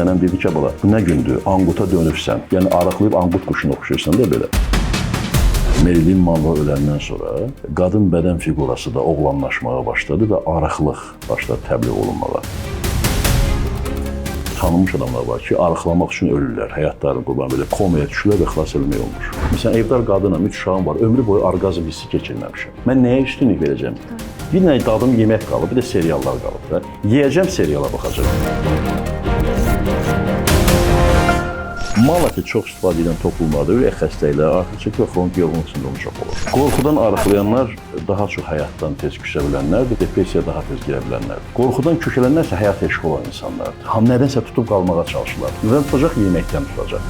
nənəm dedi ki, bala, bu nə gündür, anquta dönürsən, yəni arıqlayıb anqut quşunu oxşayırsan da belə. Marilyn Monroe öləndən sonra qadın bədən fiqurası da oğlanlaşmağa başladı və arıqlıq başladı təbliğ olunmağa. Tanınmış adamlar var ki, arıqlamaq üçün ölürlər, həyatlarını qurban belə komaya düşürlər və xilas edilmək olmur. Məsələn, evdar qadınam, 3 uşağım var, ömrü boyu orqazm hissi keçirməmişəm. Mən nəyə üstünlük verəcəm? Bir nə dadım yemək qalıb, bir də seriallar qalıb. Yeyəcəm, seriala baxacam. Mala ki, çox istifadə edən toplumlarda ürək xəstəlikləri, artıq çəki və xronik yorğunluq sindromu çox olur. Qorxudan arıqlayanlar daha çox həyatdan tez küsə bilənlərdir, depressiyaya daha tez girə bilənlərdir. Qorxudan kökələnlər isə həyat eşqi olan insanlardır. Nədənsə tutub qalmağa çalışırlar. Nədən tutacaq? Yeməkdən tutacaq.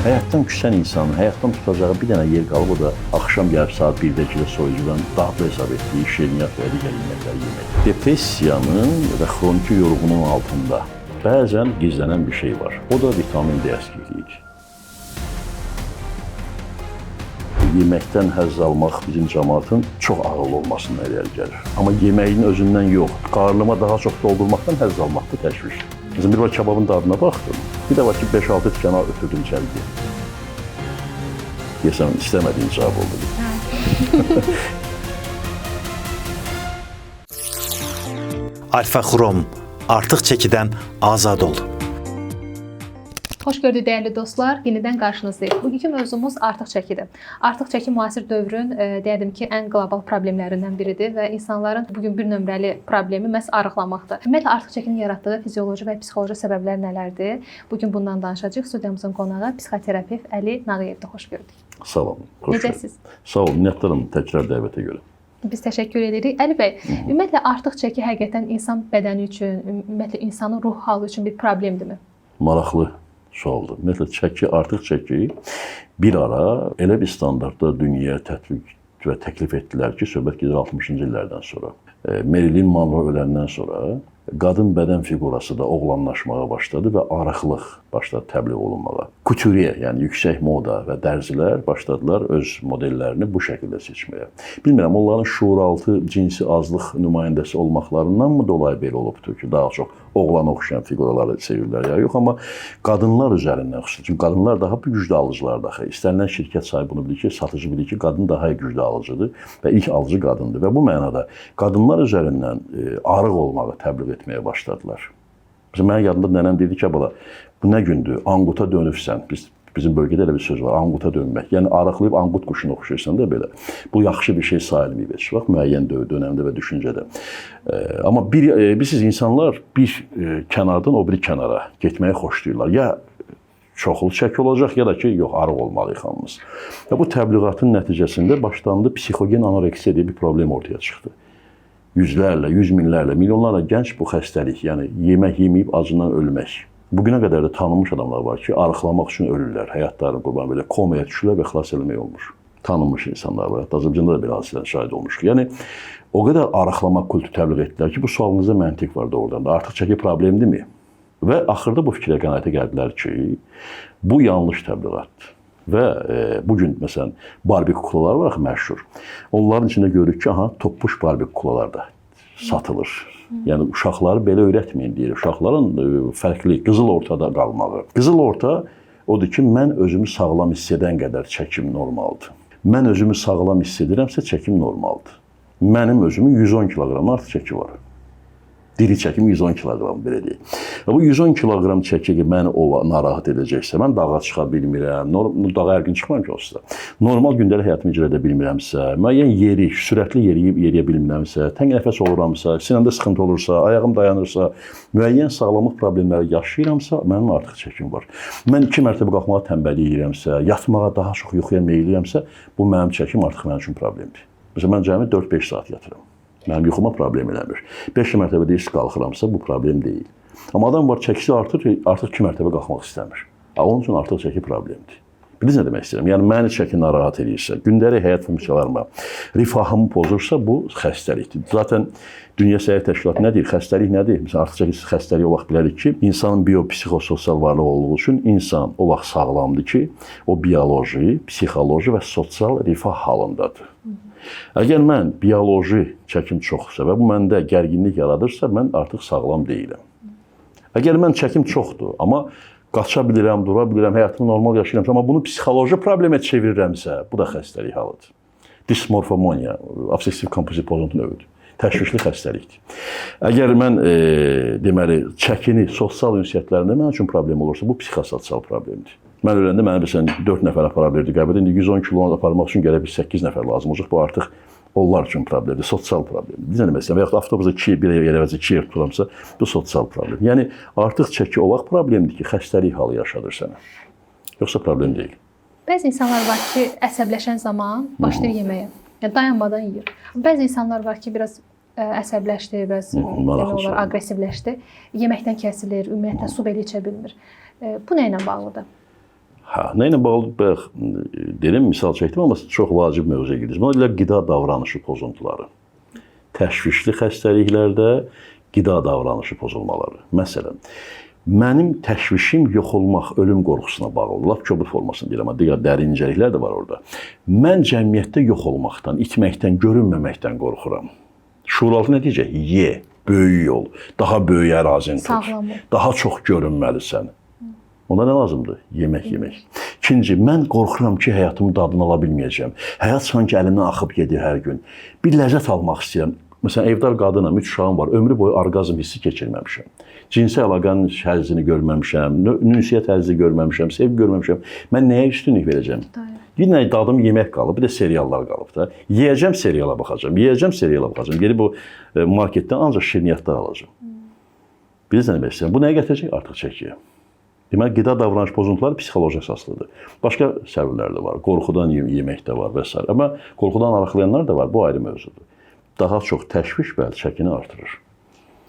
Həyatdan küsən insanın, həyatdan tutacağı bir dənə yer qalıb, o da axşam gəlib saat 1-də soyucudan dadlı hesab etdiyi şirniyyat və digər yeməkləri yemək. Depressiyanın və xroniki yorğunluğun altında bəzən gizlənən bir şey var. O da vitamin D əskikliyidir. Yeməkdən həzz almaq bizim cəmaatın çox ağıllı olmasından irəli gəlir. Amma yeməyin özündən yox, qarnıma daha çox doldurmaqdan həzz almaqda təşviş. Bizim bir var kebabın dadına baxdım, bir də var ki 5-6 tikana ötürdüm içəriyə. Deyəsən, istəmədiyin cavab oldu. Alfa Xrom, artıq çəkidən azad ol. Xoş gördük dəyərli dostlar, yenidən qarşınızdayıq. Bugünkü mövzumuz artıq çəkidir. Artıq çəki müasir dövrün deyərdim ki, ən qlobal problemlərindən biridir və insanların bugün bir nömrəli problemi məhz arıqlamaqdır. Ümumiyyətlə artıq çəkinin yaratdığı fizioloji və psixoloji səbəblər nələrdir? Bugün bundan danışacağıq. Studiyamızın qonağı psixoterapevt Əli Nağıyevdir. Xoş gördük. Sağ olun. Necəsiz? Sağ olun, minnətdaram təkrar dəvətə görə. Biz təşəkkür edirik. Əli bəy, ümumiyyətlə artıq çəki həqiqətən insan bədəni üçün, ümumiyyətlə insanın ruh halı üçün bir problemdirmi? Maraqlı sualdır. Ümumiyyətlə çəki, artıq çəki bir ara elə bir standartda dünyaya tətbiq və təklif etdilər ki, söhbət gedir 60-cı illərdən sonra. Marilyn Monroe öləndən sonra qadın bədən fiqurası da oğlanlaşmağa başladı və arıqlıq başladı təbliğ olunmağa. Couture, yəni yüksək moda və dərzilər başladılar öz modellərini bu şəkildə seçməyə. Bilmirəm, onların şuuraltı cinsi azlıq nümayəndəsi olmaqlarındanmı dolayı belə olubdur ki, daha çox oğlana oxşayan fiquraları sevirlər ya yox, amma qadınlar üzərindən xüsusən. Çünki qadınlar daha güclü alıcılardır axı. İstənilən şirkət sahibi bunu bilir ki, satıcı bilir ki, qadın daha güclü alıcıdır və ilk alıcı qadındır və bu mənada qadınlar üzərindən arıq olmağı təbliğ etməyə başladılar. Mənim yadımda nənəm dedi ki, bala, bu nə gündür, anquta dönürsən. Bizim bölgədə elə bir söz var, anquta dönmək. Yəni arıqlayıb anqut quşunu oxşayırsan da belə. Bu yaxşı bir şey sayılmıyor heç vaxt müəyyən dönəmdə və düşüncədə. Amma bilirsiniz, insanlar bir kənardan o biri kənara getməyi xoşlayırlar. Ya çoxlu çəki olacaq, ya da ki, yox, arıq olmalıyıq hamımız. Və bu təbliğatın nəticəsində başlandı psixogen anoreksiya deyə bir problem ortaya çıxdı. Yüzlərlə, yüz minlərlə, milyonlarla gənc bu xəstəlik, yəni yemək yeməyib acından ölmək. Bugünə qədər də tanınmış adamlar var ki, arıqlamaq üçün ölürlər, həyatlarını qurban belə komaya düşürlər və xilas edilmək olmur. Tanınmış insanlar var, Azərbaycanda da bir hadisədən şahid olmuşuq. Yəni, o qədər arıqlamaq kultu təbliğ etdilər ki, bu sualınızda məntiq var doğrudan da, artıq çəki problemdirmi? Və axırda bu fikrə qənaətə gəldilər ki, bu yanlış təbliğatdır. Və bugün, məsələn, Barbie kuklalar var axı məşhur. Onların içində görürük ki, toppuş Barbie kuklalar da satılır. Yəni, uşaqları belə öyrətməyin deyir. Uşaqların fərqli, qızıl ortada qalmağı. Qızıl orta odur ki, mən özümü sağlam hiss edən qədər çəkim normaldır. Mən özümü sağlam hiss edirəmsə, çəkim normaldır. Mənim özümün 110 kiloqram artıq çəki var. Diri çəkim 110 kiloqram, belə deyil. Bu 110 kiloqram çəki ki, məni narahat edəcəksə, mən dağa çıxa bilmirəm, dağa hər gün çıxmam ki, olsa. Normal gündəlik həyatımı icra edə bilmirəmsə, müəyyən yeri, sürətli yeriyə bilmirəmsə, təng nəfəs oluramsa, sinəmdə sıxıntı olursa, ayağım dayanırsa, müəyyən sağlamlıq problemləri yaşayıramsa, mənim artıq çəkim var. Mən 2 mərtəbə qalxmağa tənbəllik edirəmsə, yatmağa daha çox yuxuya meyliyəmsə, bu mənim çəkim artıq mənim üçün problemdir. Məsələn, mən cəmi 4-5 saat yatıram. Mənim yuxuma problem eləmir. 5 mərtəbədə iş qalxıramsa, bu problem deyil. Amma adam var, çəkisi artıq 2 mərtəbə qalxmaq istəmir. Onun üçün artıq çəki problemdir. Bilirsiniz nə demək istəyirəm? Yəni, məni çəki narahat edirsə, gündəlik həyat funksiyalarıma, rifahımı pozursa, bu xəstəlikdir. Zaten Dünya Səhiyyə Təşkilatı nə deyir? Xəstəlik nədir? Məsələn, artıq çəki xəstəliyi o vaxt bilərik ki, insanın biopsixososial varlıq olduğu üçün insan o vaxt sağlamdır ki, o bioloji, psixoloji və sosial rifah halındadır. Əgər mən bioloji çəkim çoxsa və bu məndə gərginlik yaradırsa, mən artıq sağlam deyiləm. Əgər mən çəkim çoxdur, amma qaça bilirəm, dura bilirəm, həyatımı normal yaşayıram, amma bunu psixoloji problemə çevirirəmsə, bu da xəstəlik halıdır. Dismorfomaniya, obsessiv kompulsiv pozuntu növüdür. Təşvişli xəstəlikdir. Əgər mən deməli çəkini sosial ünsiyyətlərində mənim üçün problem olursa, bu psixososial problemdir. Mən öyrəndim, mənə məsələn 4 nəfər apara bilirdi qəbirdə, indi 110 kilonu aparmaq üçün gələ bir 8 nəfər lazım olacaq. Bu artıq onlar üçün problemdir, sosial problemdir. Biz nə məsələn, və yaxud avtobusda bir yerə 2 yer tuturamsa, bu sosial problem. Yəni artıq çəki o vaxt problemdir ki, xəstəlik halı yaşadır sənə. Yoxsa problem deyil. Bəzi insanlar var ki, əsəbləşən zaman başlayır yeməyə. Yəni dayanmadan yeyir. Bəzi insanlar var ki, biraz əsəbləşdi, biraz aqressivləşdi. Yeməkdən kəsilir, ümumiyyətlə su belə içə bilmir. Bu nə ilə bağlıdır? Nə ilə bağlı? Bayaq dedim, misal çəkdim, amma çox vacib mövzuya gidirik. Buna deyirlər qida davranışı pozuntuları. Təşvişli xəstəliklərdə qida davranışı pozulmaları. Məsələn, mənim təşvişim yox olmaq, ölüm qorxusuna bağlıdır. Lap kobud formasını deyirəm, amma digər dərin incəliklər də var orada. Mən cəmiyyətdə yox olmaqdan, itməkdən, görünməməkdən qorxuram. Şuuraltı nə deyəcək? Ye, böyük ol, daha böyük ərazin tut, daha çox görünməlisən. Ona nə lazımdır? Yemək. İkinci, mən qorxuram ki, həyatımın dadını ala bilməyəcəm. Həyat sanki əlimdən axıb gedir hər gün. Bir ləzzət almaq istəyirəm. Məsələn, evdar qadınam, 3 uşağım var, ömrü boyu orqazm hissi keçirməmişəm. Cinsi əlaqənin həzzini görməmişəm, ünsiyyət həzzi görməmişəm, sevgi görməmişəm. Mən nəyə üstünlük verəcəm? Bir nə dadım yemək qalıb, bir də seriallar qalıb da. Yeyəcəm, seriala baxacam. Gedib o marketdən ancaq şirniyyatlar alacam. Bilirsən nə demək istəyirəm? Bu nəyə gətirəcək? Artıq çəkiyə. Deməli, qida davranış pozuntuları psixoloji əsaslıdır. Başqa səbəblər də var. Qorxudan yemək də var və s. Amma qorxudan arıqlayanlar da var. Bu ayrı mövzudur. Daha çox təşviş bəli çəkini artırır.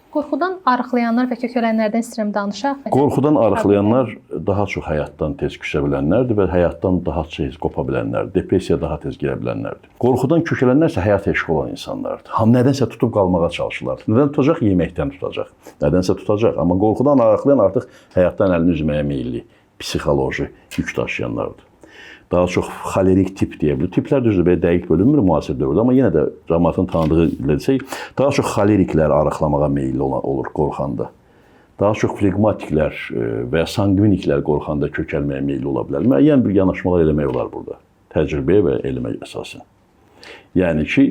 Qorxudan arıqlayanlar və kökələnlərdən istəyirəm danışaq. Qorxudan arıqlayanlar daha çox həyatdan tez küsə bilənlərdir və həyatdan daha tez qopa bilənlərdir. Depressiyaya daha tez girə bilənlərdir. Qorxudan kökələnlər isə həyat eşqi olan insanlardır. Nədənsə tutub qalmağa çalışırlar. Nədən tutacaq? Yeməkdən tutacaq. Nədənsə tutacaq. Amma qorxudan arıqlayan artıq həyatdan əlini üzməyə meyilli, psixoloji yük daşıyanlardır. Daha çox xolerik tip deyə bilir. Tiplər düzdür, belə dəqiq bölünmür müasir dövrdə, amma yenə də cəmaatın tanıdığı ilə desək, daha çox xoleriklər arıqlamağa meyilli olur qorxanda. Daha çox flegmatiklər və ya sanqviniklər qorxanda kökəlməyə meyilli ola bilər. Müəyyən bir yanaşmalar eləmək olar burada. Təcrübəyə və elmə əsasən. Yəni ki,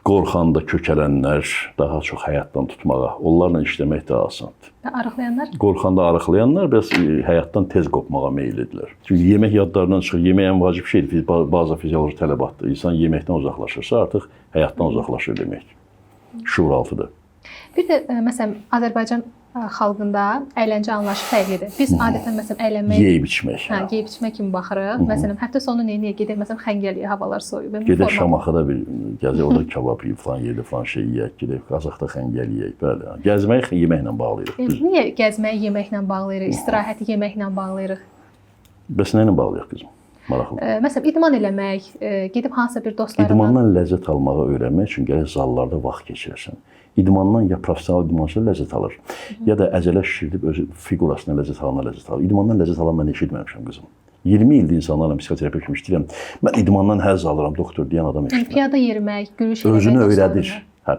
qorxanda kökələnlər daha çox həyatdan tutmağa, onlarla işləmək daha asandır. Arıqlayanlar? Qorxanda arıqlayanlar biraz həyatdan tez qopmağa meyillidirlər. Çünki yemək yadlarından çıxır. Yemək ən vacib şeydir, bazı fizioloji tələbatdır. İnsan yeməkdən uzaqlaşırsa artıq həyatdan uzaqlaşır deməkdir. Şuuraltıdır. Bir də məsələn Azərbaycan xalqında əyləncə anlayışı fərqlidir. Biz adətən məsələn əylənmək, yeyib-içmək. Yeyib-içmək kimi baxırıq. Məsələn, həftə sonu nəyə gedək? Məsələn, Xəngəliyə, havalar soyuyub. Gedək Şamaxıda bir gəzək, orada kabab yeyib, falan yerdə falan şey yeyək, gedək Qazaxda xəngəli yeyək. Bəli. Gəzməyi yeməklə bağlayırıq. Niyə gəzməyi yeməklə bağlayırıq, istirahəti yeməklə bağlayırıq? Bəs nə ilə bağlayırıq qızım? Maraqlı. Məsələn, idman eləmək, gedib hansısa bir dostlarla... İdmandan ləzzət almağı öyrənmək üçün gərək zallarda vaxt keçirəsən. İdmandan ya professional idmançı ləzzət alır, ya da əcələ şişirdib öz figurasına ləzzət alır. İdmandan ləzzət alan mən eşitməmişəm qızım. 20 ildir insanlarla psixoterapiya kimi işləyirəm. Mən idmandan həzz alıram, doktor deyən adam eşitməm. Piyada yerimək, yürüyüş eləmək özünü öyrədir.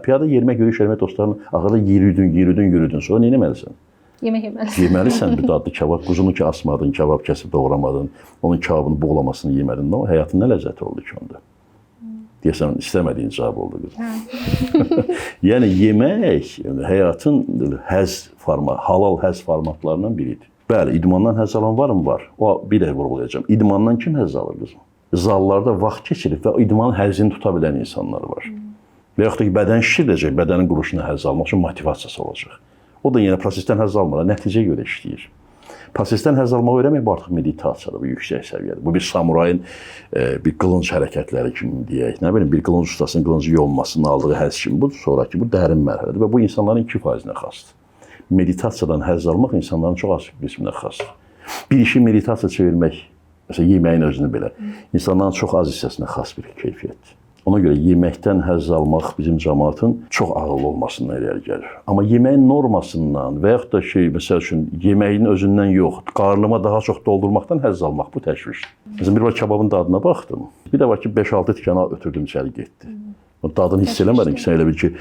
Piyada yerimək, yürüyüş eləmək dostlarına axırda yürüdün. Sonra nə etməlisən? Yemək yeməlisən. Yeməlisən bir dadlı kabab, quzunu ki asmadın, kabab kəsib doğramadın, onun kababını buğulamasını yemədin. Həyatın nə ləzzəti oldu ki onda? Deyəsən, istəmədiyin cavab oldu qızım. Yəni, yemək həyatın halal həzz formatlarından biridir. Bəli, idmandan həzz alan varmı? Var. O, bir də vurgulayacağım. İdmandan kim həzz alır qızım? Zallarda vaxt keçirib və idmanın həzzini tuta bilən insanlar var. Və yaxud da ki, bədən şişirdəcək, bədənin quruluşuna həzz almaq üçün motivasiyası olacaq. O da yenə prosesdən həzz almır, nəticəyə görə işləyir. Prosesdən həzz almağı öyrənmək bu artıq meditasiyadır, bu yüksək səviyyədir. Bu bir samurayın bir qılınc hərəkətləri kimi deyək. Nə bilim, bir qılınc ustasının qılıncı yolmasının aldığı həzz kimi. Bu sonraki, bu dərin mərhələdir və bu insanların 2%-nə xasdır. Meditasiyadan həzz almaq insanların çox az qisminə xasdır. Bir işi meditasiya çevirmək, məsələn, yeməyin özünü belə, insanların çox az hissəsinə xas bir keyfiyyətdir. Ona görə yeməkdən həzz almaq bizim cəmaatın çox ağıllı olmasından irəli gəlir. Amma yeməyin normasından və yaxud da məsəl üçün, yeməyin özündən yox, qarnıma daha çox doldurmaqdan həzz almaq bu təşvişdir. Məsələn, bir var kababın dadına baxdım. Bir də var ki, 5-6 tikana ötürdüm, içəri getdi. Dadını hiss eləmədin ki, sən elə bil ki,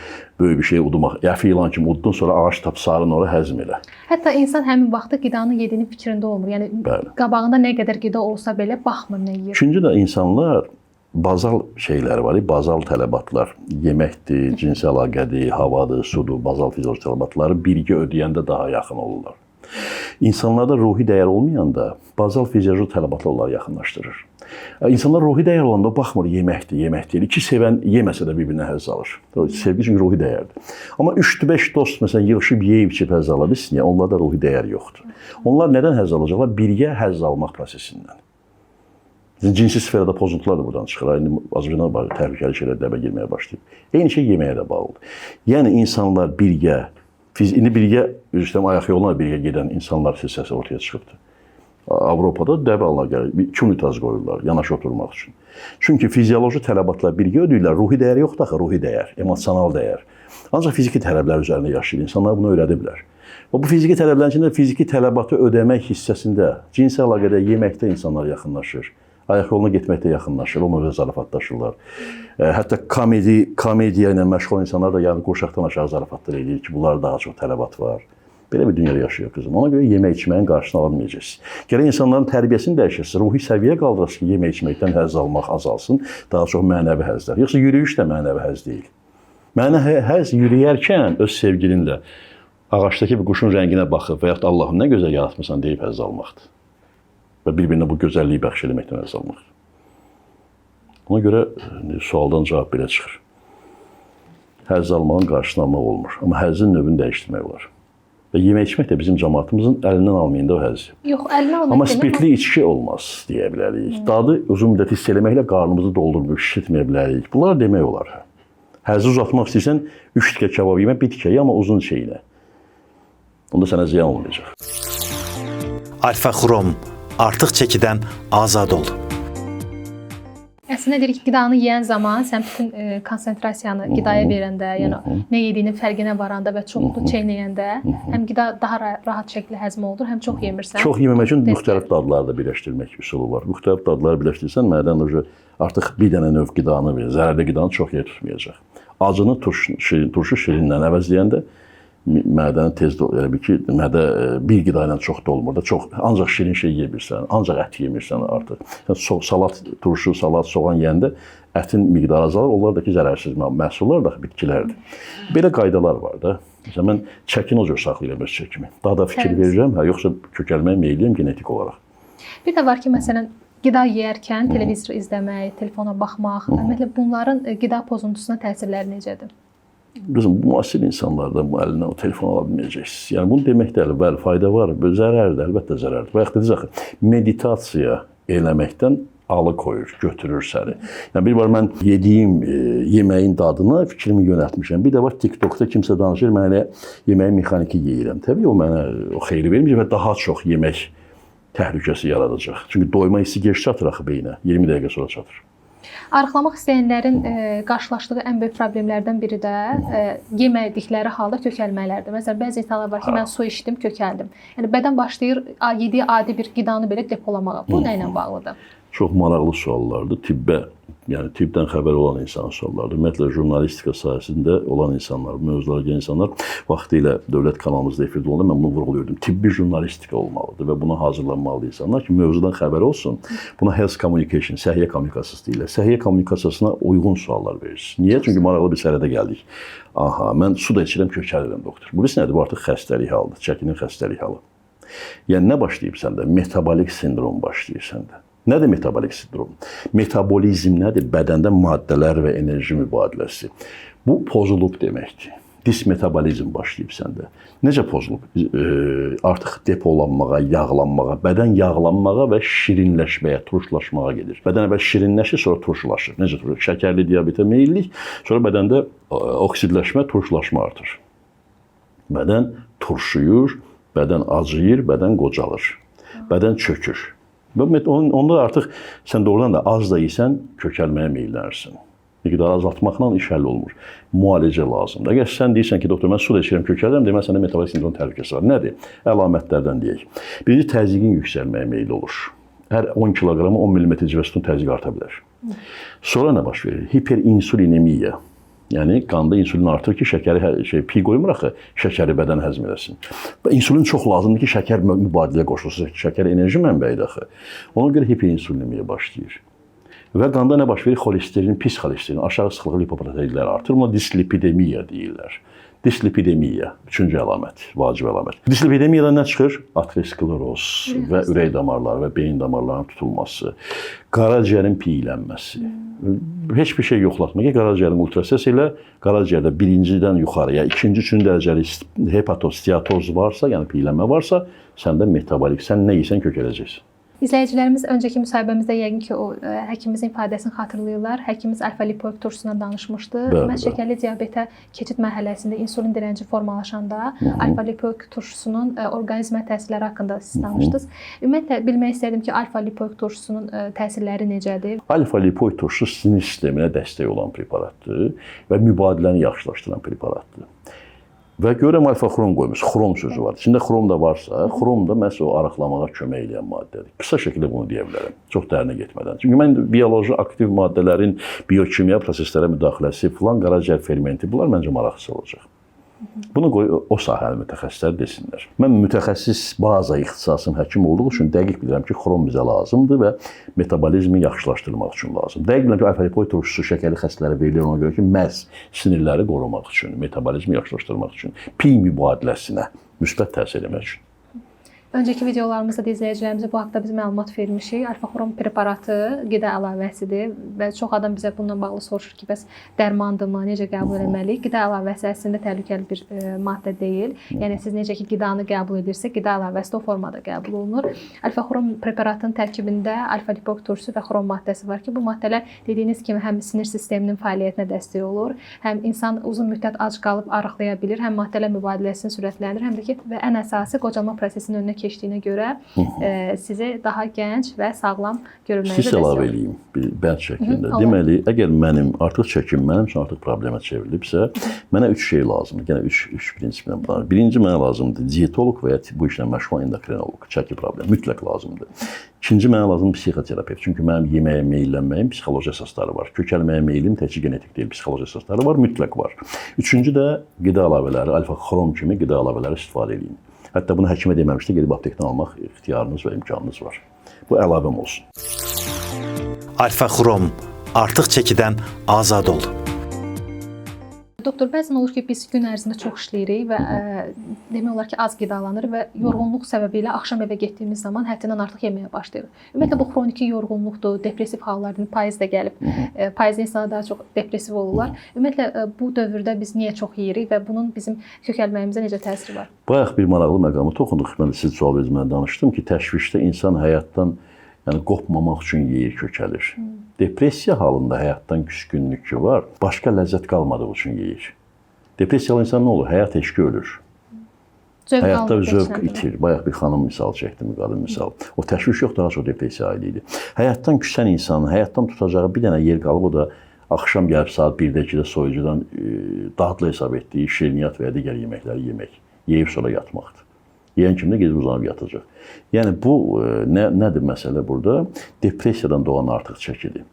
böyük bir şey udmaq. Əfi ilan kimi uddun, sonra ağac tap sarın ora həzm elə. Hətta insan həmin vaxtda qidanı yediyinin fikrində olmur. Yəni Bəli. qabağında nə qədər qida olsa belə baxmır nə yeyir. Üçüncü də insanlar bazal şeyləri var, bazal tələbatlar, yeməkdir, cinsi əlaqədir, havadır, sudur, bazal fizioloji tələbatları birgə ödəyəndə daha yaxın olurlar. İnsanlarda ruhi dəyər olmayanda bazal fizioloji tələbatlar onları yaxınlaşdırır. İnsanlar ruhi dəyər olanda baxmır yeməkdir. İki sevən yeməsə də bir-birinə həzz alır. Sevgi çünki ruhi dəyərdir. Amma 3-5 dost məsələn yığılıb yeyib içib həzz ala bilsin, onlarda ruhi dəyər yoxdur. Onlar nədən həzz alacaqlar? Birgə həzz almaq prosesindən. Cinsi sferada pozuntular da buradan çıxır. İndi Azərbaycanda var, təhlükəli şeylər dəbə girməyə başlayıb. Eyni şey yeməyə də bağlıdır. Yəni insanlar birgə, indi birgə üzrə ayaq yoluna birgə gedən insanlar silsiləsi ortaya çıxıbdır. Avropada dəbə alına gəlir, 2 unitaz qoyurlar yanaşı oturmaq üçün. Çünki fizioloji tələbatlar birgə ödəyirlər. Ruhi dəyər yoxdur axı, ruhi dəyər, emosional dəyər. Ancaq fiziki tələblər üzərində yaşayır. İnsanlar bunu öyrədiblər. Və bu fiziki tələblərin içində fiziki tələbatı ödəmək hissəsində, cinsi əlaqədə, yeməkdə insanlar yaxınlaşır. Ayaq yoluna getməkdə yaxınlaşır, onunla zarafatlaşırlar. Hətta komediya ilə məşğul insanlar da yəni qurşaqdan aşağı zarafatlar edir ki, bunlar daha çox tələbat var. Belə bir dünyada yaşayır qızım. Ona görə yemək içməyin qarşısını ala bilməyəcəksiniz. Gərək insanların tərbiyəsini dəyişəsiniz. Ruhi səviyyə qaldırasınız ki, yemək içməkdən həzz almaq azalsın, daha çox mənəvi həzzlər. Yoxsa yürüyüş də mənəvi həzz deyil. Mənəvi həzz yürüyərkən öz sevgilinlə ağacdakı bir quşun rənginə baxıb və yaxud Allahım nə gözəl yaratmısan deyib həzz almaqdır. Və bir-birinə bu gözəlliyi bəxş eləməkdən həzz almaq. Ona görə sualdan cavab belə çıxır. Həzz almağın qarşısını almaq olmur. Amma həzzin növünü dəyişdirmək olar. Və yemək içmək də bizim cəmaatımızın əlindən almayında o həzzi. Yox, əlindən almaq. Amma spirtli içki olmaz deyə bilərik. Dadı uzun müddət hiss eləməklə qarnımızı doldurub şişirtməyə bilərik. Bunlar demək olar. Həzzi uzatmaq istəyirsən 3 tikə kabab yemək, 1 tikə amma uzun çeynə. Onda sənə ziyan olmayacaq. Alfa Xrom, artıq çəkidən azad ol. Əslində deyirik ki, qidanı yeyən zaman sən bütün konsentrasiyanı qidaya verəndə, yəni nə yediyinin fərqinə varanda və çoxlu çeynəyəndə həm qida daha rahat şəkildə həzm olunur, həm çox yemirsən. Çox yeməmək üçün müxtəlif dadları da birləşdirmək üsulu var. Müxtəlif dadları birləşdirsən, mədən artıq bir dənə növ qidanı verir, zərərli qidanı çox yer tutmayacaq. Acını turşu şirinlə əvəzləyəndə mədəni tez elə ki, mədə bir qida ilə çox dolmur da, ancaq şirin şey yemirsən, ancaq ət yemirsən artıq. Salat, turşu, salat, soğan yeyəndə ətin miqdarı azalır, onlar da ki, zərərsiz məhsullar da bitkilərdir. Belə qaydalar var da. Məsələn, mən çəkini o cür saxlayıram öz çəkimi. Daha da fikir verirəm, yoxsa kökəlməyə meyliyəm genetik olaraq. Bir də var ki, məsələn, qida yeyərkən televizor izləmək, telefona baxmaq, ümumiyyətlə bunların qida pozuntusuna təsirləri necədir? Qızım, bu müasir insanlardan bu əlindən o telefon ala bilməyəcəksiniz. Yəni, bunu deməkdə bəli, fayda var, zərərdir, əlbəttə zərərdir. Və yaxud dediniz axı, meditasiya eləməkdən alıkoyur, götürür səni. Yəni, bir var mən yediyim yeməyin dadına fikrimi yönəltmişəm. Bir də var TikTokda kimsə danışır, mən elə yeməyi mexaniki yeyirəm. Təbii o mənə o xeyri verməyəcək və daha çox yemək təhlükəsi yaradacaq. Çünki doyma hissi gec çatır axı beyinə, 20 dəqiqə sonra çatır. Arıqlamaq istəyənlərin qarşılaşdığı ən böyük problemlərdən biri də yemədikləri halda kökəlməklərdir. Məsələn, bəzi insanlar var ki, mən su içdim, kökəldim. Yəni bədən başlayır yediyi adi bir qidanı belə depolamağa. Bu nə ilə bağlıdır? Çox maraqlı suallardır. Yəni tibbdən xəbər olan insan suallardır. Ümumiyyətlə jurnalistika sahəsində olan insanlar, mövzulara gələn insanlar vaxtilə dövlət kanalımızda efirdə olanda mən bunu vurğuluyordum. Tibbi jurnalistika olmalıdır və buna hazırlanmalı insanlar ki, mövzudan xəbər olsun. Buna health communication, səhiyyə kommunikasiyası deyirlər. Səhiyyə kommunikasiyasına uyğun suallar verirsiniz. Niyə? Çünki maraqlı bir sərhədə gəldik. Aha, mən su da içirəm, kökəlirəm doktor. Bu nədir? Bu artıq xəstəlik halıdır, çəkinin xəstəlik halı. Yəni nə başlayıb səndə? Metabolik sindrom başlayır səndə. Nədir metabolik sindrom? Metabolizm nədir? Bədəndə maddələr və enerji mübadiləsi. Bu pozulub deməkdir. Dismetabolizm başlayıb səndə. Necə pozulub? Artıq depolanmağa, yağlanmağa, bədən yağlanmağa və şirinləşməyə, turşulaşmağa gedir. Bədən əvvəl şirinləşir, sonra turşulaşır. Necə turşulaşır? Şəkərli diabetə meyillik, sonra bədəndə oksidləşmə, turşulaşma artır. Bədən turşuyur, bədən acıyır, bədən qocalır. Bədən çökür. Onda artıq sən doğrudan da az da yeysən, kökəlməyə meyillənirsən. Miqdarı azaltmaqla iş həll olmur. Müalicə lazımdır. Əgər sən deyirsən ki, doktor, mən su da içirəm, kökəlirəm, demək səndə metabolik sindrom təhlükəsi var. Nədir? Əlamətlərdən deyək. Birinci, təzyiqin yüksəlməyə meyil olur. Hər 10 kiloqramı 10 mm civə sütun təzyiq arta bilər. Sonra nə baş verir? Hiperinsulinemiya. Yəni qanda insulin artır ki, şəkəri pi qoymur axı, şəkəri bədən həzm eləsin. Və insulin çox lazımdır ki, şəkər mübadilə qoşulsun. Şəkər enerji mənbəyidir axı. Ona görə hiperinsulinemiya başlayır. Və qanda nə baş verir? Xolesterin, pis xolesterin, aşağı sıxlıqlı lipoproteidlər artır. Buna dislipidemiya deyirlər. Dislipidemiya, üçüncü əlamət, vacib əlamət. Dislipidemiyadan nə çıxır? Ateroskleroz və ürək damarları və beyin damarlarının tutulması, qaraciyərin piylənməsi. Heç bir şey yoxlatmır ki, qaraciyərin ultrasəs ilə qaraciyərdə birincidən yuxarıya, ikinci, üçüncü dərəcəli hepatosteatoz varsa, yəni piylənmə varsa, səndə metabolik, sən nə yeysən kökələcəksən. İzləyicilərimiz öncəki müsahibəmizdə yəqin ki, o həkimimizin ifadəsini xatırlayırlar. Həkimimiz alfa-lipoik turşusundan danışmışdı. Məhz şəkərli diabetə keçid mərhələsində insulin direnci formalaşanda alfa-lipoik turşusunun orqanizmə təsirləri haqqında siz danışdınız. Ümumiyyətlə bilmək istərdim ki, alfa-lipoik turşusunun təsirləri necədir? Alfa-lipoik turşusu sinir sisteminə dəstək olan preparatdır və mübadiləni yaxşılaşdıran preparatdır. Və görəm alfa-xrom qoymuş, xrom sözü var. İçində xrom da varsa, xrom da məhz o arıqlamağa kömək edən maddədir. Qısa şəkildə bunu deyə bilərəm, çox dərinə getmədən. Çünki mən bioloji aktiv maddələrin biokimya proseslərə müdaxiləsi, filan qaraciyər fermenti, bunlar məncə maraqsız olacaq. Bunu qoy o sahəli mütəxəssislər desinlər. Mən mütəxəssis baza ixtisasım həkim olduğu üçün dəqiq bilirəm ki, xrom bizə lazımdır və metabolizmi yaxşılaşdırmaq üçün lazımdır. Dəqiq bilirəm ki, alfa-lipoik turşusu şəkərli xəstələrə verilir ona görə ki, məhz sinirləri qorumaq üçün, metabolizmi yaxşılaşdırmaq üçün, pi mübadiləsinə müsbət təsir etmək üçün. Öncəki videolarımızda da izləyicilərimizə bu haqda biz məlumat vermişik. Alfa-xrom preparatı qida əlavəsidir və çox adam bizə bununla bağlı soruşur ki, bəs dərmandırmı, necə qəbul etməliyik? Qida əlavəsi əslində təhlükəli bir maddə deyil. Yəni siz necə ki qidanı qəbul edirsə, qida əlavəsi də o formada qəbul olunur. Alfa-xrom preparatının tərkibində alfa-lipoik turşusu və xrom maddəsi var ki, bu maddələr dediyiniz kimi həm sinir sisteminin fəaliyyətinə dəstək olur, həm insan uzun müddət ac qalıb arıqlaya bilir, həm maddələr mübadiləsini sürətləndirir, həm də ki və ən əsası qocalma prosesinin önünə keçdiyinə görə sizi daha gənc və sağlam görünməyinizə dəstək olur. Əlavə edeyim bir bənd şəklində. Deməli, əgər mənim artıq çəkim mənim üçün artıq problemə çevrilibsə, mənə 3 şey lazımdır. Yəni 3 prinsiplə var. Birinci mənə lazımdır diyetoloq və ya bu işlə məşğul olan endokrinoloq, çəki problemi mütləq lazımdır. İkinci mənə lazımdır psixoterapevt. Çünki mənim yeməyə meyllənməyim psixoloji əsasları var. Kökəlməyə meylim təkcə genetik deyil, psixoloji əsasları var, mütləq var. Üçüncü də qida əlavələri, alfa-xrom kimi qida əlavələri istifadə edin. Hətta bunu həkimə deməmişdə gedib aptekdən almaq ixtiyarınız və imkanınız var. Bu əlavəm olsun. Alfa-xrom artıq çəkidən azad ol. Doktor, bəzən olur ki, biz gün ərzində çox işləyirik və demək olar ki, az qidalanır və yorğunluq səbəbilə axşam evə getdiyimiz zaman həddindən artıq yeməyə başlayırıq. Ümumiyyətlə bu xroniki yorğunluqdur, depressiv hallardır, payız da gəlib. Payızda insanlar daha çox depressiv olurlar. Ümumiyyətlə bu dövrdə biz niyə çox yeyirik və bunun bizim kökəlməyimizə necə təsiri var? Bayaq bir maraqlı məqamı toxunduq. Mən siz sual vermədən danışdım ki, təşvişdə insan həyatdan qopmamaq üçün yeyir, kökəlir. Depressiya halında həyatdan küskünlük ki var, başqa ləzzət qalmadığı üçün yeyir. Depressiyalı insan nə olur? Həyat eşqi ölür. Həyatda zövq itir. Bayaq bir xanım misal çəkdim, qadın misal. O təşviş yox, daha çox depressiya aid idi. Həyatdan küsən insanın, həyatdan tutacağı bir dənə yer qalıb, o da axşam gəlib saat 1-də 2-də soyucudan dadlı hesab etdiyi şirniyyat və ya digər yeməkləri yemək. Yeyib sonra yatmaqdır. Yeyən kimi də gedib uzanıb yatacaq. Yəni bu nədir məsələ burada? Depressiyadan doğan artıq çəkidir.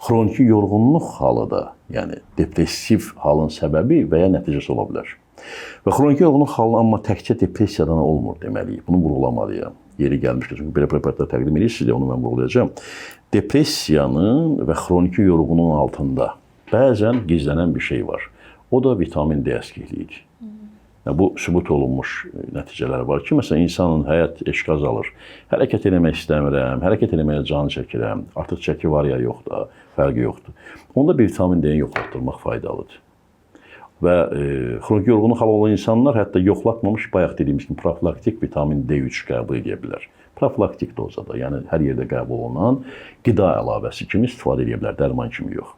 Xroniki yorğunluq halı da, yəni depressiv halın səbəbi və ya nəticəsi ola bilər. Və xroniki yorğunluq halı amma təkcə depressiyadan olmur deməliyik. Bunu vurğulamalıyam. Yeri gəlmişdir. Çünki belə preparatlar təqdim edirsiniz, onu mən vurğulayacağam. Depressiyanın və xroniki yorğunluğun altında bəzən gizlənən bir şey var. O da vitamin D əskikliyidir. Bu sübut olunmuş nəticələr var ki, məsələn, insanın həyat eşqi azalır. Hərəkət eləmək istəmirəm, hərəkət eləməyə can çəkirəm, artıq çəki var ya yox da, fərqi yoxdur. Onda bir vitamin D-ni yoxlatdırmaq faydalıdır. Və xroniki yorğunluq halı olan insanlar hətta yoxlatmamış, bayaq dediyimiz kimi profilaktik vitamin D3 qəbul edə bilər. Profilaktik dozada, yəni hər yerdə qəbul olunan qida əlavəsi kimi istifadə edə bilər, dərman kimi yox.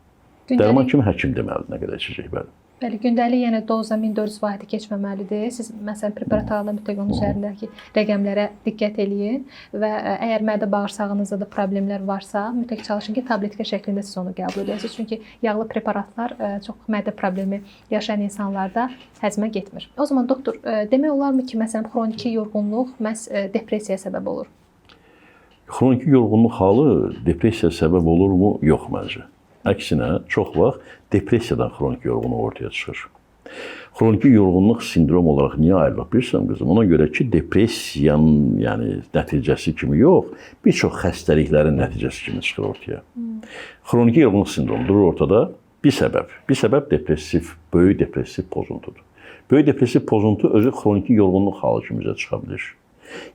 Dərman kimi həkim deməlidir, nə qədər içəcək, bəli. Bəli, gündəlik yenə doza 1400 vahidi keçməməlidir. Siz məsələn preparat alanda mütləq onun üzərindəki rəqəmlərə diqqət eləyin və əgər mədə bağırsağınızda da problemlər varsa, mütləq çalışın ki, tabletka şəklində siz onu qəbul edəsiniz. Çünki yağlı preparatlar çox mədə problemi yaşayan insanlarda həzmə getmir. O zaman doktor, demək olarmı ki, məsələn, xroniki yorğunluq məhz depressiyaya səbəb olur? Xroniki yorğunluq halı depressiyaya səbəb olurmu? Yox məncə. Əksinə, çox vaxt depressiyadan xronik yorğunluq ortaya çıxır. Xroniki yorğunluq sindrom olaraq niyə ayrılır bilirsən qızım? Ona görə ki, depressiyanın, yəni nəticəsi kimi yox, bir çox xəstəliklərin nəticəsi kimi çıxır ortaya. Xroniki yorğunluq sindromu durur ortada bir səbəb. Bir səbəb böyük depressiv pozuntudur. Böyük depressiv pozuntu özü xroniki yorğunluq halı kimi üzə çıxa bilir.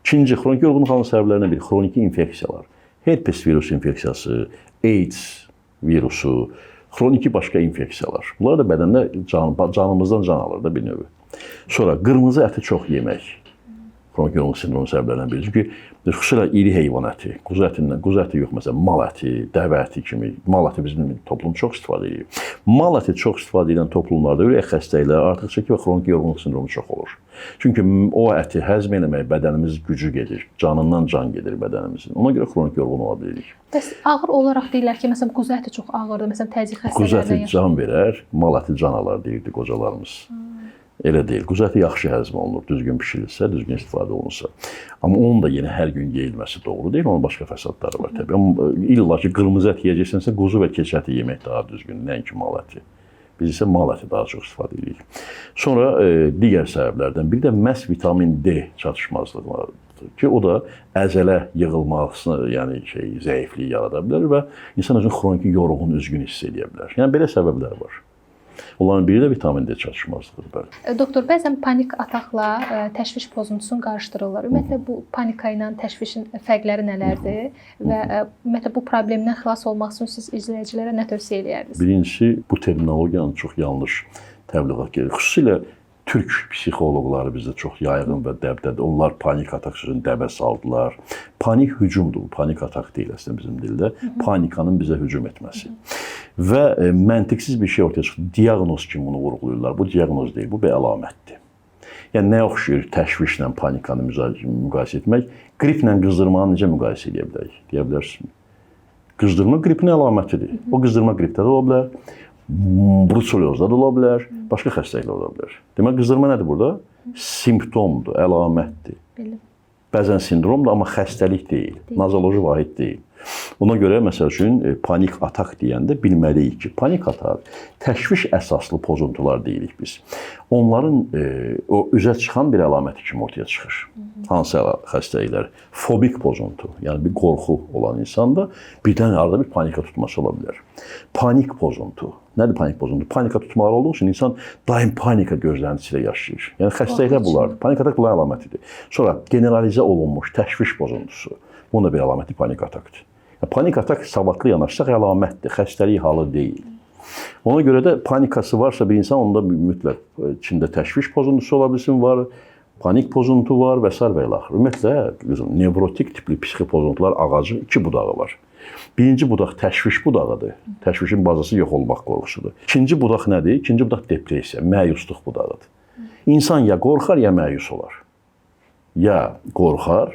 İkinci, xroniki yorğunluq halının səbəblərindən biri xroniki infeksiyalar. Herpes virus infeksiyası, AIDS virusu, xroniki başqa infeksiyalar. Bunlar da bədəndə canımızdan can alır da bir növü. Sonra qırmızı əti çox yemək. Xronik yorğunluq sindromu səbəblərindən biri. Çünki xüsusilə iri heyvan əti, quzu əti yox, məsələn, mal əti, dəvə əti kimi. Mal əti bizim toplum çox istifadə edir. Mal əti çox istifadə edən toplumlarda ürək xəstəlikləri, artıq çəki və xronik yorğunluq sindromu çox olur. Çünki o əti həzm eləmək bədənimiz gücü gedir, canından can gedir bədənimizin. Ona görə xronik yorğun ola bilirik. Bəs ağır olaraq deyirlər ki, məsələn, quzu əti çox ağırdır, məsələn, təzyiq xəstəliklərindən Quzu əti can verər, mal əti can alar deyirdi qocalarımız. Elə deyil. Quzu əti yaxşı həzm olunur, düzgün bişirilsə, düzgün istifadə olunsa. Amma onun da yenə hər gün yeyilməsi doğru deyil, onun başqa fəsadları var təbii. Amma illa ki, qırmızı ət yeyəcəksənsə, quzu və keçi əti yemək daha düzgün, nəinki mal əti. Biz isə mal əti daha çox istifadə edirik. Sonra digər səbəblərdən biri də məhz vitamin D çatışmazlıqlarıdır ki, o da əzələ yığılmasına, yəni zəiflik yarada bilər və insan özünü xroniki yorğun, üzgün hiss edə bilər. Yəni belə səbəblər var. Onların biri də vitamin D çatışmazlığıdır. Doktor, bəzən panik atakla təşviş pozuntusunu qarışdırırlar. Ümumiyyətlə bu panika ilə təşvişin fərqləri nələrdir və ümumiyyətlə bu problemdən xilas olmaq üçün siz izləyicilərə nə tövsiyə edərdiniz? Birincisi, bu terminologiyanın çox yanlış təbliğat gedir. Xüsusilə Türk psixoloqları bizdə çox yayğın və dəbdədir. Onlar panik atak sözünü dəbə saldılar. Panik hücumdur, panik atak deyil əslində bizim dildə. Panikanın bizə hücum etməsi. Və məntiqsiz bir şey ortaya çıxdı. Diaqnoz kimi bunu vurğulayırlar. Bu diaqnoz deyil, bu bir əlamətdir. Yəni nə oxşuyur təşvişlə panikanı müqayisə etmək? Qriplə qızdırmanı necə müqayisə edə bilərik? Deyə bilərsiniz. Qızdırma qripin əlamətidir. O qızdırma qripdə də ola bilər. Bruçeliozda da ola bilər, başqa xəstəliklər ola bilər. Demək, qızdırma nədir burada? Simptomdur, əlamətdir. Bəzən sindromdur, amma xəstəlik deyil, nozoloji vahid deyil. Ona görə, məsəl üçün, panik atak deyəndə bilməliyik ki, panik atak təşviş əsaslı pozuntular deyirik biz. Onların o üzə çıxan bir əlaməti kimi ortaya çıxır. Hansı xəstəliklər? Fobik pozuntu, yəni bir qorxu olan insanda birdən arada bir panika tutması ola bilər. Panik pozuntu. Nədir panik pozuntu? Panika tutmaları olduğu üçün insan daim panika gözləntisi ilə yaşayır. Yəni xəstəliklər bunlardır. Panik atak bunların əlamətidir. Sonra generalizə olunmuş təşviş pozuntusu. Bunun da bir əlaməti panik atakdır. Panik atak savadlı yanaşsaq əlamətdir, xəstəlik halı deyil. Ona görə də panikası varsa bir insan, onda mütləq içində təşviş pozuntusu ola bilsin, var, panik pozuntu var və s. və ilə. Ümumiyyətlə, nevrotik tipli psixi pozuntular ağacın 2 budağı var. Birinci budaq təşviş budağıdır. Təşvişin bazası yox olmaq qorxusudur. İkinci budaq nədir? İkinci budaq depressiya, məyusluq budağıdır. İnsan ya qorxar, ya məyus olar. Ya qorxar,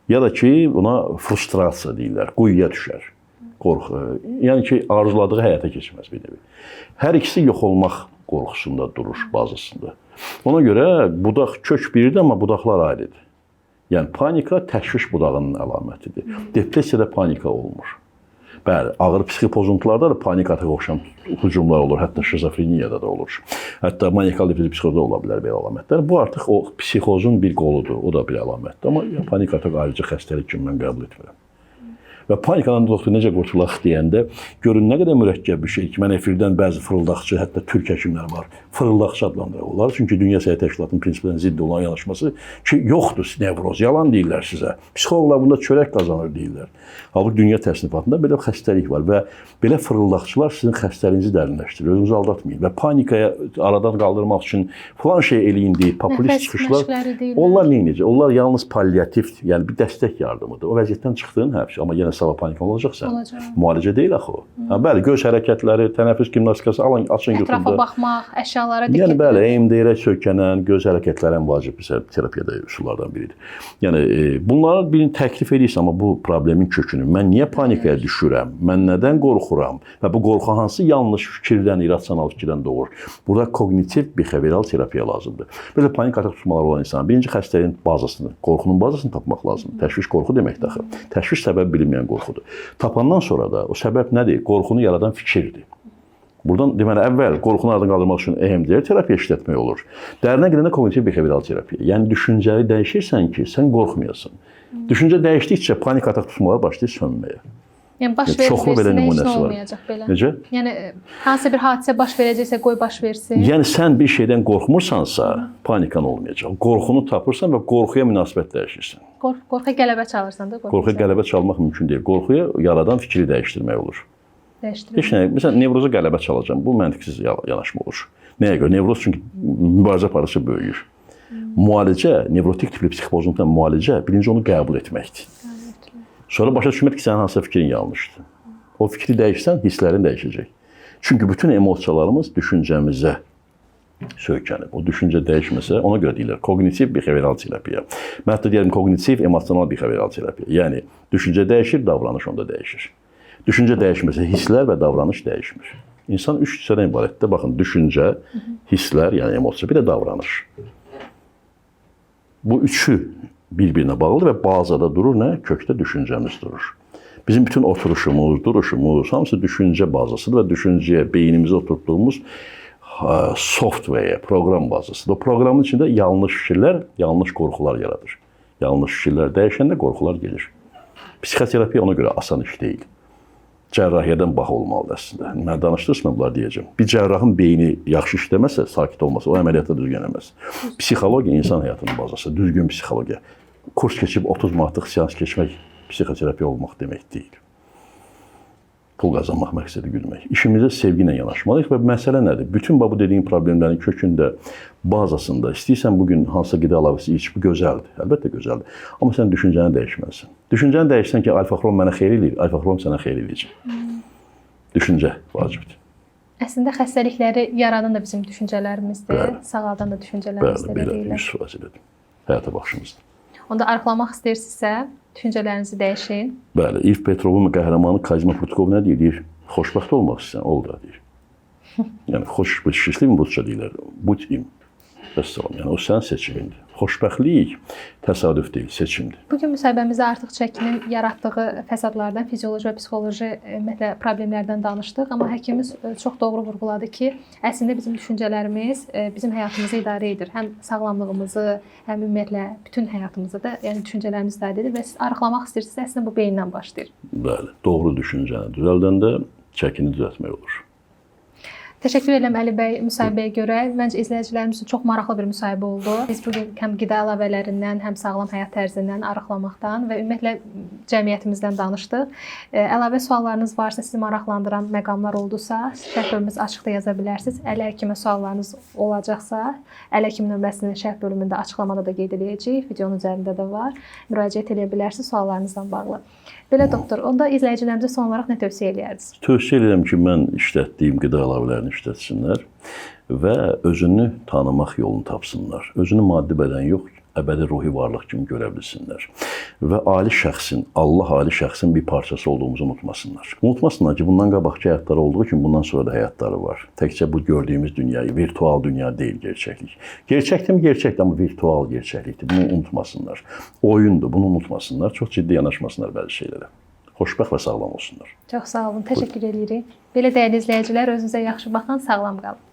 ya da ki, buna frustrasiya deyirlər, quyuya düşər, qorxu. Yəni ki, arzuladığı həyata keçməz bir nevi. Hər ikisi yox olmaq qorxusunda durur bazasında. Ona görə budaq kök biridir, amma budaqlar ayrıdır. Yəni, panika təşviş budağının əlamətidir. Depressiyada panika olmur. Bəli, ağır psixi pozuntularda da panik ataka oxşayan hücumlar olur, hətta şizofreniyada da olur. Hətta maniakal depressiv psixozda ola bilər belə əlamətlər. Bu artıq o psixozun bir qoludur, o da bir əlamətdir. Amma panik atak ayrıca xəstəlik kimi mən qəbul etmirəm. Və panikadan doktor necə qurtulaq deyəndə, görün nə qədər mürəkkəb bir şey ki, mən efirdən bəzi fırıldaqçı, hətta türk həkimlər var, fırıldaqçı adlandırırlar. Çünki Dünya Səhiyyə Təşkilatının prinsiplərinə zidd olan yanaşması ki, yoxdur nevroz, yalan deyirlər sizə. Psixoloqlar bunda çörək qazanır deyirlər. Halbuki dünya təsnifatında belə xəstəlik var və belə fırıldaqçılar sizin xəstəliyinizi dərinləşdirir, özünüzü aldatmayın. Və panikaya aradan qaldırmaq üçün filan şey eləyin deyib, populist çıxışlar, onlar neyinəcək? Onlar yalnız palliativ, yəni bir dəstək yardımıdır. O vəziyyətdən çıxdığın hər şey, amma yenə sabah panika olacaqsan. Müalicə deyil axı o. Bəli, göz hərəkətləri, tənəffüs gimnastikası, alın, açın götürün. Ətrafa baxmaq, əşyalara diqqət. Yəni bəli, eğimdəyərək söykənən göz hərəkətləri ən vacib terapiyada üsullardan biridir. Yəni bunları birini təklif edirsən, amma bu problemin kökünü, mən niyə panikaya düşürəm, mən nədən qorxuram və bu qorxu hansı yanlış fikirdən, irrasional fikirdən doğur? Burada kognitiv, behavioral terapiya lazımdır. Belə panik atak tutmaları olan insan birinci xəstəliyin bazasını, qorxunun bazasını tapmaq lazımdır. Təşviş qorxu deməkdir axı. Təşviş səbəb bilinməyən deyilən qorxudur. Tapandan sonra da o səbəb nədir? Qorxunu yaradan fikirdir. Buradan deməli əvvəl qorxunu aradan qaldırmaq üçün EMDR terapiya işlətmək olur. Dərinə gedəndə kognitiv behavioral terapiya. Yəni düşüncəni dəyişirsən ki, sən qorxmayasan. Düşüncə dəyişdikcə panik ataq tutmalar başlayır sönməyə. Yəni baş versin, heç nə olmayacaq belə. Necə? Yəni hansı bir hadisə baş verəcəksə qoy baş versin. Yəni sən bir şeydən qorxmursansa, panikan olmayacaq. Qorxunu tapırsan və qorxuya münasibət dəyişirsən. Qorxa qələbə çalırsan da. Qorxuya qələbə çalmaq mümkün deyil. Qorxuya yaradan fikri dəyişdirmək olur. Heç nə, məsələn, nevroza qələbə çalacağam. Bu məntiqsiz yanaşma olur. Nəyə görə? Nevroz çünki mübarizə aparıcı böyüyür. Müalicə, nevrotik tipli psixozundan müalicə birinci onu qəbul etməkdir. Sonra başa düşmək ki, sənin hansısa fikrin yanlışdır. O fikri dəyişsən, hisslərin dəyişəcək. Çünki bütün emosiyalarımız düşüncəmizə söykənib. O düşüncə dəyişməsə, ona görə deyirlər kognitiv behavioral terapiya. Mən hətta deyirəm kognitiv emosional behavioral terapiya. Yəni düşüncə dəyişir, davranış onda dəyişir. Düşüncə dəyişməsə, hisslər və davranış dəyişmir. İnsan 3 hissədən ibarətdir. Baxın, düşüncə, hisslər, yəni emosiya, bir də davranış. Bu üçü bir-birinə bağlıdır və bazada durur nə? Kökdə düşüncəmiz durur. Bizim bütün oturuşumuz, duruşumuz, hamısı düşüncə bazasıdır və düşüncəyə, beynimizə oturtduğumuz software, proqram bazasıdır. O proqramın içində yanlış fikirlər, yanlış qorxular yaradır. Yanlış fikirlər dəyişəndə qorxular gelir. Psixoterapiya ona görə asan iş deyil. Cərrahiyyədən bax olmalıdır əslində. Mən danışdırsam bunlar deyəcəm. Bir cərrahın beyni yaxşı işləməsə, sakit olmasa, o əməliyyatda düzgün eləməz. Psixologiya insan həyatının bazası, düzgün psixologiya. Kurs keçib 30 manatlıq seans keçmək psixoterapiya olmaq demək deyil. Pul qazanmaq məqsədi güdmək. İşimizə sevgi ilə yanaşmalıyıq və məsələ nədir? Bütün bu dediyin problemlərin kökündə, bazasında istəyirsən bugün hansısa qida əlavəsi iç, bu gözəldir. Əlbəttə gözəldir. Amma sən düşüncəni dəyişməlisən. Düşüncəni dəyişsən ki, alfa-xrom mənə xeyir eləyir, alfa-xrom sənə xeyir eləyəcək. Düşüncə vacibdir. Əslində xəstəlikləri yaradan da bizim düşüncələrimizdir, Bəli. sağaldan da düşüncələrimizdir. Bəli, belə 100% elədir. Həyata baxışımızdır. Onda arıqlamaq istəyirsinizsə, düşüncələrinizi dəyişin. Bəli, İv Petrovun qəhrəmanı Kazima Prutkov nə deyir? Deyir, xoşbəxt olmaq istəyirsən, ol da deyir. Yəni, счастливым rusca deyirlər, будь им. Vəssalam, yəni o sənin seçimindir. Xoşbəxtlik təsadüf deyil, seçimdir. Bugün müsahibəmizdə artıq çəkinin yaratdığı fəsadlardan, fizioloji və psixoloji ümumiyyətlə problemlərdən danışdıq. Amma həkimimiz çox doğru vurğuladı ki, əslində bizim düşüncələrimiz bizim həyatımızı idarə edir. Həm sağlamlığımızı, həm ümumiyyətlə bütün həyatımızı da, yəni düşüncələrimiz idarə edir və siz arıqlamaq istəyirsinizsə, əslində bu beyindən başlayır. Bəli, doğru düşüncəni düzəldəndə çəkini düzəltmək olur. Təşəkkür edirəm Əli bəy müsahibəyə görə. Məncə izləyicilərimiz üçün çox maraqlı bir müsahibə oldu. Biz bugün həm qida əlavələrindən, həm sağlam həyat tərzindən, arıqlamaqdan və ümumiyyətlə cəmiyyətimizdən danışdıq. Əlavə suallarınız varsa, sizi maraqlandıran məqamlar oldusa, şərh bölümümüz açıqda yaza bilərsiniz. Əli həkimə suallarınız olacaqsa, Əli həkim nömrəsini şərh bölümündə açıqlamada da qeyd edəcəyik. Videonun üzərində də var. Müraciət edə bilərsiniz suallarınızla bağlı. Belə doktor, onda izləyicilərimizə son olaraq nə tövsiyə edərsiniz? Tövsiyə edirəm ki, mən işlətdiyim qida əlavələrini işlətsinlər və özünü tanımaq yolunu tapsınlar. Özünü maddi bədən yox, əbədi ruhi varlıq kimi görə bilsinlər. Və ali şəxsin, Allah ali şəxsin bir parçası olduğumuzu unutmasınlar. Unutmasınlar ki, bundan qabaqki həyatları olduğu kimi bundan sonra da həyatları var. Təkcə bu gördüyümüz dünyayı, virtual dünya deyil gerçəklik. Gerçəkdir mi? Gerçəkdir, amma virtual gerçəklikdir. Bunu unutmasınlar. Oyundur, bunu unutmasınlar. Çox ciddi yanaşmasınlar bəzi şeylərə. Xoşbəxt və sağlam olsunlar. Çox sağ olun, təşəkkür edirik. Belə dəyərli izləyicilər, özünüzə yaxşı baxın, sağlam qalın.